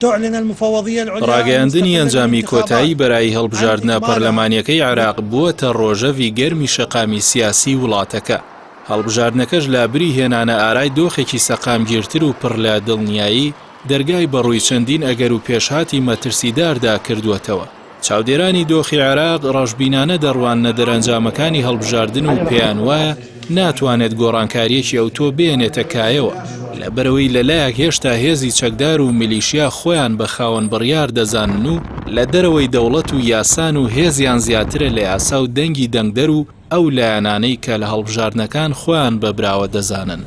تعلن المفوضية العليا ڕاگەیاندنی ئەنجامی کۆتایی بەرای هەڵبژاردنە پەرلەمانیەکەی عێراق بووەتە ڕۆژەوی گەرمی شەقامی سیاسی وڵاتەکە. هەڵبژاردنەکەش لابری هێنانە ئارای دۆخێکی سەقامگیرتر و پڕ لە دڵنیایی دەرگای بەڕووی چەندین ئەگەر و پێشهاتی مەترسیداردا کردووەتەوە. چاودێرانی دۆخی عێراق ڕەشبینانە دەڕوانە دەرەنجامەکانی هەڵبژاردن و پێیان وایە ناتوانێت گۆڕانکاریەکی ئەوتۆ بێنێتە کایەوە لەبەرەوەی لەلایەک هێشتا هێزی چەکدار و میلیشیا خۆیان بە خاوەن بڕیار دەزانن و لە دەرەوەی دەوڵەت و یاسان و هێزیان زیاترە لە یاسا و دەنگی دەنگدەر و ئەو لایەنانەی کە لە هەڵبژاردنەکان خۆیان بەبراوە دەزانن.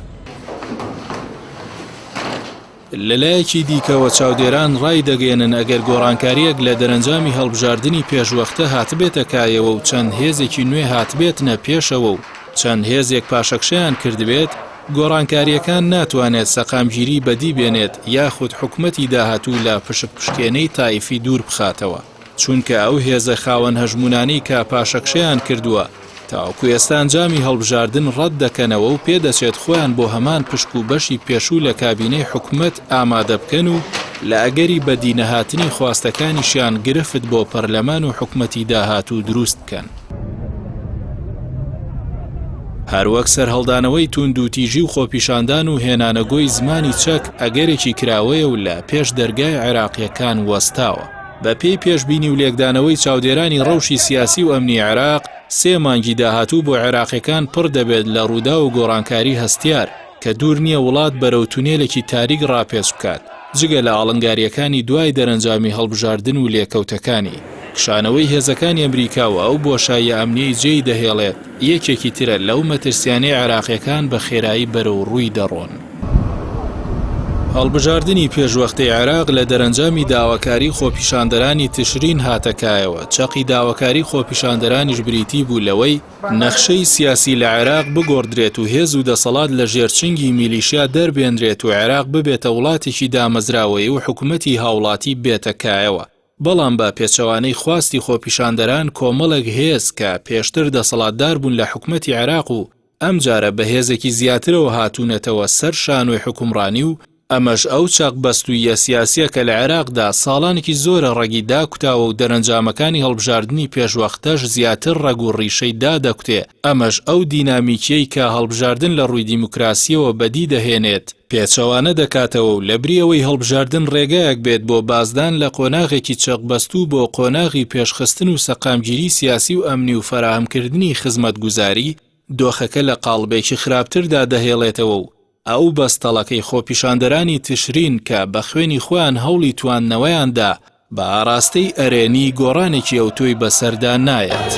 لەلایەکی دیکەوە چاودێران ڕای دەگەێنن ئەگەر گۆڕانکاریەک لە دەرەنجامی هەڵبژاردننی پێشوەختە هاتبێتە کایەوە و چەند هێزێکی نوێ هاتبێتنە پێشەوە و چەند هێزێک پاشەکشەیان کردبێت، گۆڕانکاریەکان ناتوانێت سەقامگیری بەدی بێنێت یاخود حکومەتی داهاتوو لە پشکپشکێنەی تایفی دوور بخاتەوە، چونکە ئەو هێزە خاوەن هەژمونانەی کە پاشەکشەیان کردووە تاوەکو ئێستا ئەنجامی هەڵبژاردن ڕەت دەکەنەوە و پێدەچێت خۆیان بۆ هەمان پشک و بەشی پێشوو لە کابینەی حکومەت ئامادە بکەن و لە ئەگەری بەدی نەهاتنی خواستەکانیشیان گرفت بۆ پەرلەمان و حکومەتی داهاتوو دروست بکەن. هەروەک سەرهەڵدانەوەی توند و تیژی و خۆپیشاندان و هێنانەگۆی زمانی چەک ئەگەرێکی کراوەیە و لە پێش دەرگای عێراقیەکان وەستاوە. بە پێی پێشبینی و لێکدانەوەی چاودێرانی ڕەوشی سیاسی و ئەمنی عێراق، 3 مانگی داهاتوو بۆ عێراقیەکان پڕ دەبێت لە ڕوودا و گۆڕانکاری هەستیار کە دوور نییە وڵات بەرەو تونێلێکی تاریک ڕاپێچ بکات، جگە لە ئاڵنگاریەکانی دوای دەرەنجامی هەڵبژاردن و لێکەوتەکانی. کشانەوەی هێزەکانی ئەمریکا و ئەو بۆشاییە ئەمنیەی جێی دەهێڵێت یەکێکی ترە لەو مەترسیانەی عێراقیەکان بە خێرایی بەرەو ڕووی دەڕۆن. هەڵبژاردننی پێشوەختەی عێراق لە دەرەنجامی داواکاری خۆپیشاندەرانی تشرین هاتەکایەوە. چەقی داواکاری خۆپیشاندەرانیش بریتی بوو لەوەی نەخشەی سیاسی لە عێراق بگۆڕدرێت و هێز و دەسەڵات لە ژێرچنگی میلیشیا دەربێنرێت و عێراق ببێتە وڵاتێکی دامەزراوەی و حکومەتی هاوڵاتی بێتە کایەوە. بەڵام بە پێچەوانەی خواستی خۆپیشاندەران کۆمەڵێک هێز کە پێشتر دەسەڵاتدار بوون لە حکومەتی عێراق و ئەم جارە بە هێزێکی زیاترەوە هاتوونەتەوە سەر شانۆی حکومڕانی و ئەمەش ئەو چاقبەستوویە سیاسیە کە لە عێراقدا ساڵانێکی زۆرە ڕەگی داکوتاوە و دەرەنجامەکانی هەڵبژاردننی پێشوەختەش زیاتر ڕەگ و ڕیشەی دادەکوتێ. ئەمەش ئەو دینامیکیەی کە هەڵبژاردن لە ڕووی دیموکراسیەوە بەدی دەهێنێت پێچەوانە دەکاتەوە و لە بریەوەی هەڵبژاردن ڕێگایەک بێت بۆ بازدان لە قۆناغێکی چەقبەستوو بۆ قۆناغی پێشخستن و سەقامگیری سیاسی و ئەمنی و فراهەمکردنی خزمەتگوزاری، دۆخەکە لە قاڵبێکی خراپتردا دەهێڵێتەوە و ئەو بەستەڵەکەی خۆپیشاندەرانی تشرین کە بە خوێنی خۆیان هەوڵی تواننەوەیاندا بە ئاراستەی ئەرێنی گۆڕانێکی ئەوتۆی بەسەردا نایەت.